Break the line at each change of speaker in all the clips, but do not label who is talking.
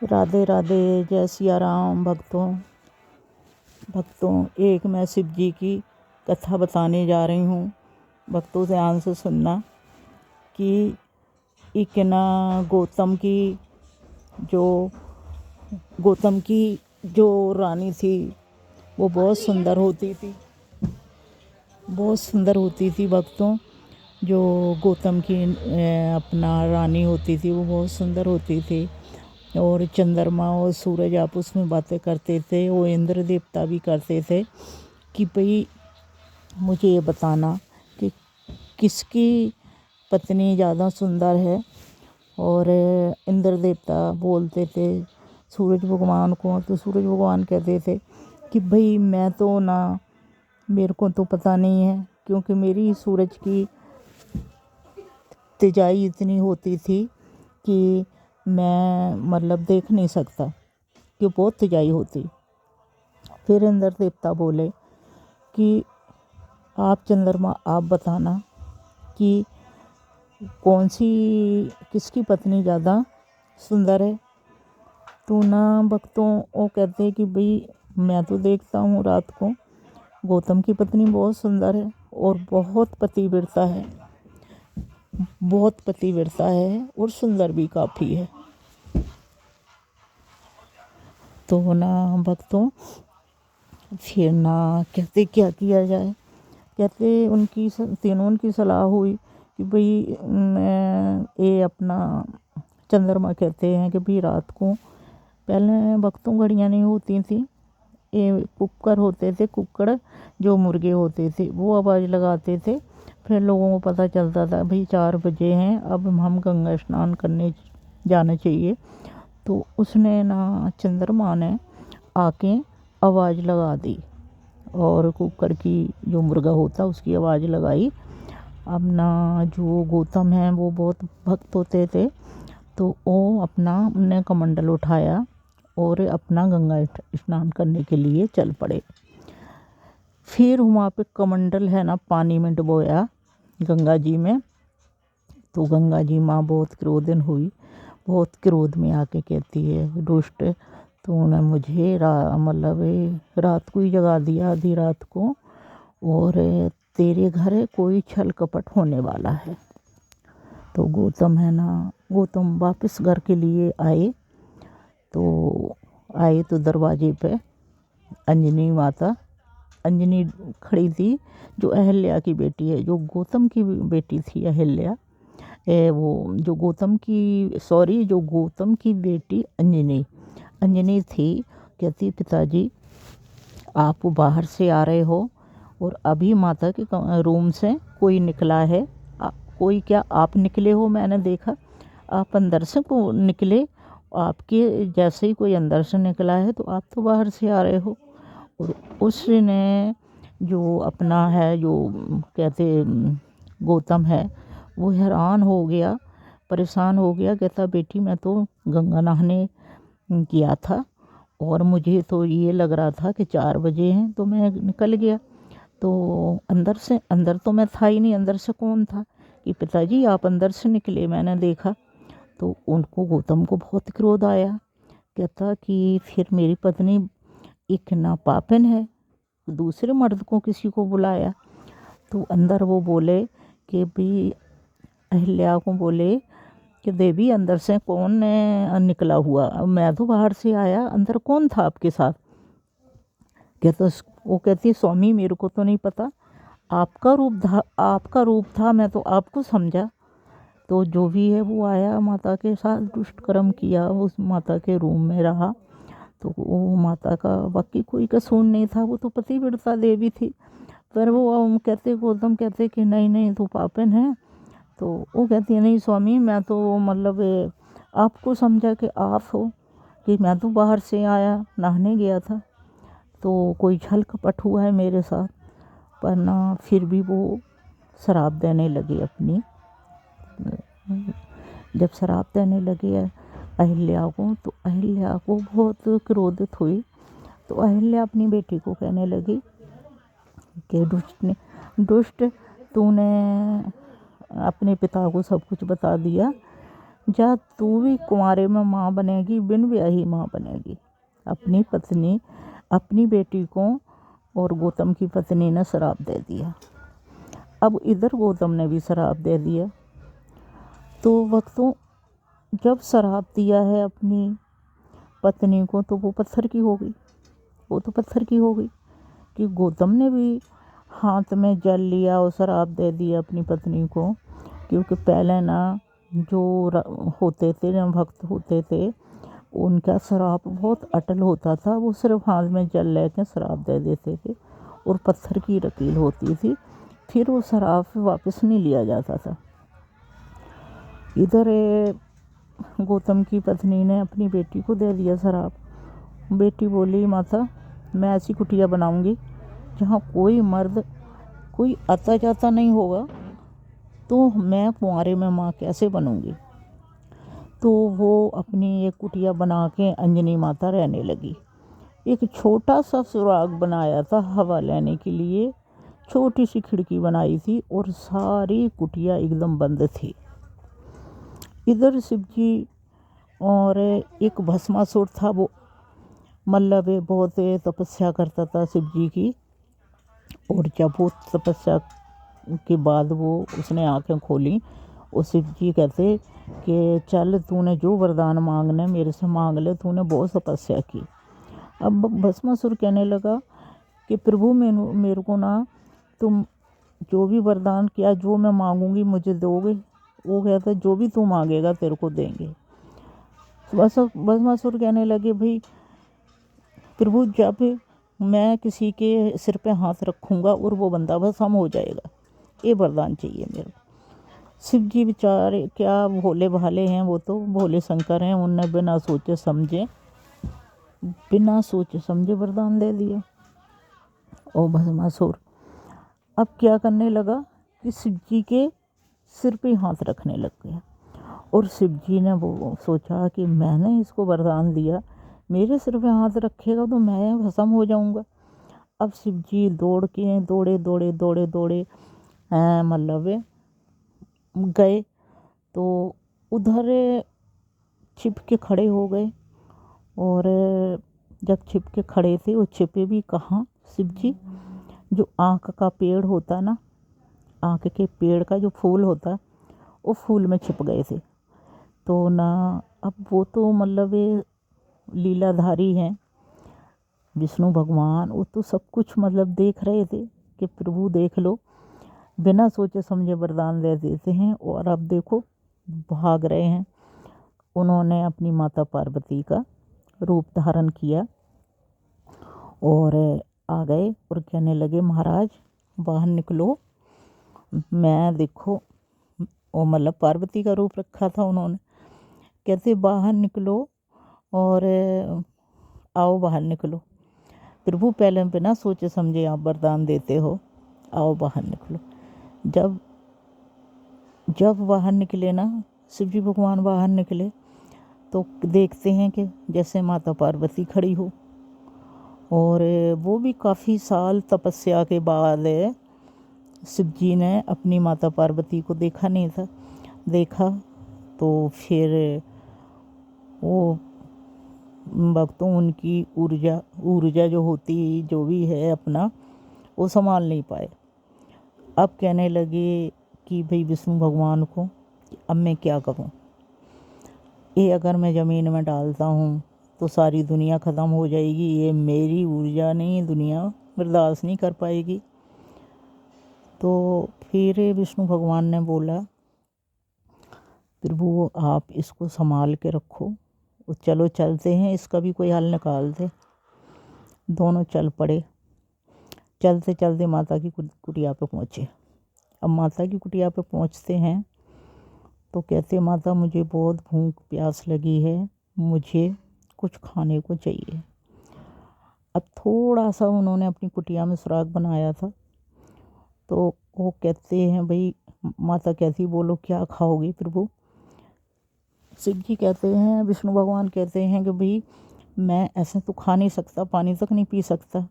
राधे राधे। जय सिया राम। भक्तों एक मैं शिव जी की कथा बताने जा रही हूँ। भक्तों ध्यान से सुनना कि एक ना गौतम की जो रानी थी वो बहुत सुंदर होती थी भक्तों। जो गौतम की अपना रानी होती थी वो बहुत सुंदर होती थी। और चंद्रमा और सूरज आपस में बातें करते थे। वो इंद्र देवता भी करते थे कि भाई मुझे ये बताना कि किसकी पत्नी ज़्यादा सुंदर है। और इंद्र देवता बोलते थे सूरज भगवान को, तो सूरज भगवान कहते थे कि भाई मेरे को तो पता नहीं है, क्योंकि मेरी सूरज की तेजाई इतनी होती थी कि मैं मतलब देख नहीं सकता, कि बहुत तेजाई होती। फिर इंद्र देवता बोले कि आप चंद्रमा आप बताना कि किसकी पत्नी ज़्यादा सुंदर है। तो ना भक्तों वो कहते हैं कि भाई मैं तो देखता हूँ रात को गौतम की पत्नी बहुत सुंदर है और बहुत पतिव्रता है और सुंदर भी काफ़ी है। तो ना भक्तों फिर ना कहते क्या किया जाए। कहते तीनों की सलाह हुई कि भाई ये अपना चंद्रमा कहते हैं कि भाई रात को पहले भक्तों घड़ियाँ नहीं होती थी, ये कुक्कड़ होते थे। कुक्कड़ जो मुर्गे होते थे वो आवाज़ लगाते थे। फिर लोगों को पता चलता था भाई 4 बजे हैं, अब हम गंगा स्नान करने जाना चाहिए। तो उसने ना चंद्रमा ने आके आवाज़ लगा दी और कुक्कड़ की जो मुर्गा होता उसकी आवाज़ लगाई। अब ना जो गौतम है वो बहुत भक्त होते थे, तो वो अपना कमंडल उठाया और अपना गंगा स्नान करने के लिए चल पड़े। फिर वहाँ पे कमंडल है ना पानी में डुबोया गंगा जी में। तो गंगा जी माँ बहुत क्रोधन हुई, बहुत क्रोध में आके कहती है दुष्ट, तूने मुझे रात को ही जगा दिया, आधी रात को, और तेरे घर कोई छल कपट होने वाला है। तो गौतम वापस घर के लिए आए। तो दरवाजे पे अंजनी खड़ी थी, जो अहल्या की बेटी है, जो गौतम की बेटी थी अहल्या। जो गौतम की बेटी अंजनी थी। कहती पिताजी आप बाहर से आ रहे हो और अभी माता के रूम से कोई निकला है। कोई क्या आप निकले हो? मैंने देखा आप अंदर से को निकले, आपके जैसे ही कोई अंदर से निकला है तो आप तो बाहर से आ रहे हो। और उसने जो अपना है जो कहते गौतम है वो हैरान हो गया, परेशान हो गया। कहता बेटी मैं तो गंगा नहाने गया था और मुझे तो ये लग रहा था कि 4 बजे हैं, तो मैं निकल गया। तो अंदर तो मैं था ही नहीं, अंदर से कौन था? कि पिताजी आप अंदर से निकले, मैंने देखा। तो गौतम को बहुत क्रोध आया। कहता कि फिर मेरी पत्नी एक नापापिन है, दूसरे मर्द को किसी को बुलाया। तो अंदर वो बोले कि भी अहिल्या को बोले कि देवी अंदर से कौन निकला हुआ? मैं तो बाहर से आया, अंदर कौन था आपके साथ? वो कहती स्वामी मेरे को तो नहीं पता, आपका रूप था, मैं तो आपको समझा। तो जो भी है वो आया, माता के साथ दुष्ट कर्म किया, उस माता के रूम में रहा। तो वो माता का बाकी कोई कसूर नहीं था, वो तो पतिव्रता देवी थी। पर वो गौतम कहते कि नहीं तो पापन है। तो वो कहती है नहीं स्वामी मैं तो आपको समझा कि आप हो, कि मैं तो बाहर से आया, नहाने गया था, तो कोई छल कपट हुआ है मेरे साथ। पर ना फिर भी वो शराब देने लगी अपनी। जब शराब देने लगी अहिल्या को, तो अहिल्या को बहुत क्रोधित हुई। तो अहिल्या अपनी बेटी को कहने लगी कि दुष्ट तूने अपने पिता को सब कुछ बता दिया। जा तू भी कुंवारे में माँ बनेगी, बिन ब्याही माँ बनेगी। अपनी पत्नी, अपनी बेटी को और गौतम की पत्नी ने श्राप दे दिया। अब इधर गौतम ने भी श्राप दे दिया। तो वक्तों जब श्राप दिया है अपनी पत्नी को तो वो पत्थर की हो गई, वो तो पत्थर की हो गई कि गौतम ने भी हाथ में जल लिया और श्राप दे दिया अपनी पत्नी को। क्योंकि पहले ना जो होते थे ना भक्त होते थे, उनका श्राप बहुत अटल होता था। वो सिर्फ हाथ में जल लेके श्राप दे देते थे और पत्थर की लकीर होती थी, फिर वो श्राप वापस नहीं लिया जाता था। इधर गौतम की पत्नी ने अपनी बेटी को दे दिया श्राप। बेटी बोली, माता मैं ऐसी कुटिया बनाऊंगी जहाँ कोई मर्द कोई आता जाता नहीं होगा, तो मैं कुंवारे में माँ कैसे बनूंगी। तो वो अपनी एक कुटिया बना के अंजनी माता रहने लगी। एक छोटा सा सुराग बनाया था हवा लेने के लिए, छोटी सी खिड़की बनाई थी और सारी कुटिया एकदम बंद थी। इधर शिव जी और एक भस्मासुर था, वो मतलब बहुत तपस्या करता था शिव जी की। और जब वो तपस्या के बाद वो उसने आंखें खोली और शिव जी कहते कि चल तूने जो वरदान मांगने मेरे से मांग ले, तूने बहुत तपस्या की। अब भस्मासुर कहने लगा कि प्रभु मेरे को ना तुम जो भी वरदान किया, जो मैं मांगूंगी मुझे दोगे। वो कहता जो भी तू मांगेगा तेरे को देंगे। भस्मासुर कहने लगे, भाई प्रभु जब मैं किसी के सिर पे हाथ रखूंगा और वो बंदा भस्म हो जाएगा, ये वरदान चाहिए मेरे को। शिव जी बेचारे क्या भोले भाले हैं, वो तो भोले शंकर हैं, उनने बिना सोचे समझे वरदान दे दिया। और भस्मासुर अब क्या करने लगा कि शिव जी के सिर पे हाथ रखने लग गया। और शिव जी ने वो सोचा कि मैंने इसको वरदान दिया, मेरे सिर पे हाथ रखेगा तो मैं भस्म हो जाऊंगा। अब शिव जी दौड़े मतलब गए तो उधर छिप के खड़े हो गए। और जब छिप के खड़े थे, वो छिपे भी कहाँ, शिव जी जो आँख का पेड़ होता ना, आँख के पेड़ का जो फूल होता, वो फूल में छिप गए थे। तो ना अब वो तो मतलब लीलाधारी हैं विष्णु भगवान, वो तो सब कुछ मतलब देख रहे थे कि प्रभु देख लो, बिना सोचे समझे वरदान दे देते हैं। और अब देखो भाग रहे हैं। उन्होंने अपनी माता पार्वती का रूप धारण किया और आ गए और कहने लगे, महाराज बाहर निकलो। मैं देखो, वो मतलब पार्वती का रूप रखा था उन्होंने। कहते बाहर निकलो और आओ बाहर निकलो। प्रभु पहले बिना सोचे समझे आप वरदान देते हो, आओ बाहर निकलो। जब बाहर निकले ना, शिव जी भगवान बाहर निकले तो देखते हैं कि जैसे माता पार्वती खड़ी हो। और वो भी काफ़ी साल तपस्या के बाद शिव जी ने अपनी माता पार्वती को देखा नहीं था। देखा तो फिर वो भक्तों उनकी ऊर्जा जो होती जो भी है अपना, वो संभाल नहीं पाए। अब कहने लगे कि भाई विष्णु भगवान को, अब मैं क्या करूं, ये अगर मैं ज़मीन में डालता हूँ तो सारी दुनिया ख़त्म हो जाएगी, ये मेरी ऊर्जा नहीं, दुनिया बर्दाश्त नहीं कर पाएगी। तो फिर विष्णु भगवान ने बोला, प्रभु आप इसको संभाल के रखो, चलो चलते हैं, इसका भी कोई हल निकालते। दोनों चल पड़े। चलते चलते माता की कुटिया पे पहुँचे। अब माता की कुटिया पे पहुँचते हैं तो कहते, माता मुझे बहुत भूख प्यास लगी है, मुझे कुछ खाने को चाहिए। अब थोड़ा सा उन्होंने अपनी कुटिया में सुराग बनाया था। तो वो कहते हैं, भाई माता कहती, बोलो क्या खाओगी प्रभु। शिव जी कहते हैं, विष्णु भगवान कहते हैं कि भाई मैं ऐसे तो खा नहीं सकता, पानी तक नहीं पी सकता,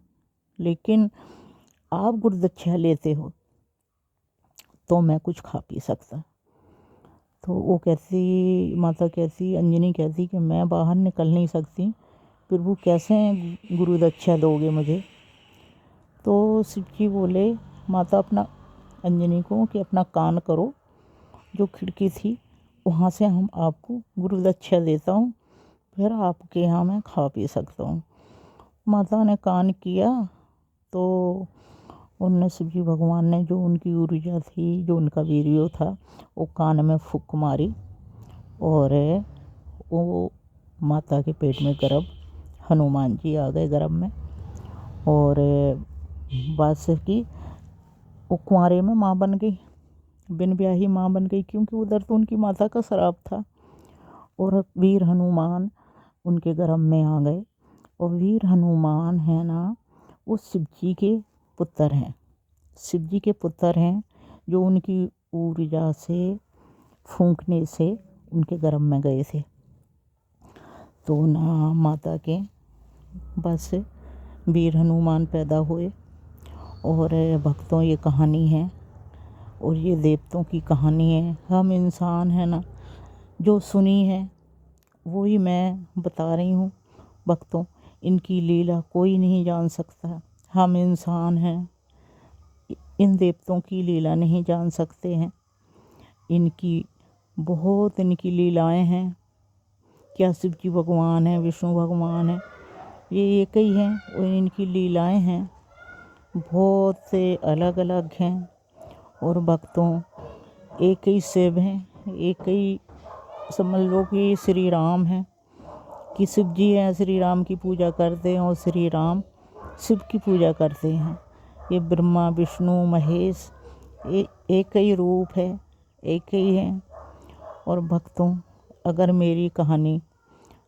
लेकिन आप गुरुदक्षिणा लेते हो तो मैं कुछ खा पी सकता। तो वो कहती, माता कहती, अंजनी कहती कि मैं बाहर निकल नहीं सकती, फिर वो कैसे गुरु दक्षा दोगे मुझे। तो शिव जी बोले माता अपना अंजनी को कि अपना कान करो, जो खिड़की थी वहाँ से हम आपको गुरु दक्षा देता हूँ, फिर आपके यहाँ मैं खा पी सकता हूँ। माता ने कान किया तो उनने शिव जी भगवान ने जो उनकी ऊर्जा थी, जो उनका वीर्य था, वो कान में फूंक मारी और वो माता के पेट में गर्भ हनुमान जी आ गए गर्भ में। और बस की वो कुंवारे में माँ बन गई, बिन ब्याही माँ बन गई, क्योंकि उधर तो उनकी माता का श्राप था। और वीर हनुमान उनके गर्भ में आ गए। और वीर हनुमान है ना, वो शिव जी के पुत्र हैं, शिव जी के पुत्र हैं, जो उनकी ऊर्जा से फूंकने से उनके गर्भ में गए थे। तो ना माता के बस वीर हनुमान पैदा हुए। और भक्तों ये कहानी है और ये देवताओं की कहानी है। हम इंसान हैं ना, जो सुनी है वही मैं बता रही हूँ भक्तों। इनकी लीला कोई नहीं जान सकता, हम इंसान हैं, इन देवताओं की लीला नहीं जान सकते हैं। इनकी बहुत इनकी लीलाएं हैं। क्या शिव जी भगवान हैं, विष्णु भगवान हैं, ये एक ही हैं, और इनकी लीलाएं हैं बहुत से अलग अलग हैं। और भक्तों एक ही शिव हैं, एक ही समझ लो कि श्री राम हैं, कि शिव जी हैं, श्री राम की पूजा करते हैं और श्री राम शिव की पूजा करते हैं। ये ब्रह्मा विष्णु महेश एक ही रूप है, एक ही है। और भक्तों अगर मेरी कहानी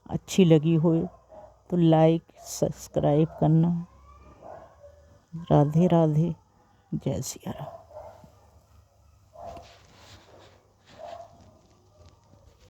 अच्छी लगी हो तो लाइक सब्सक्राइब करना। राधे राधे, जय सिया राम।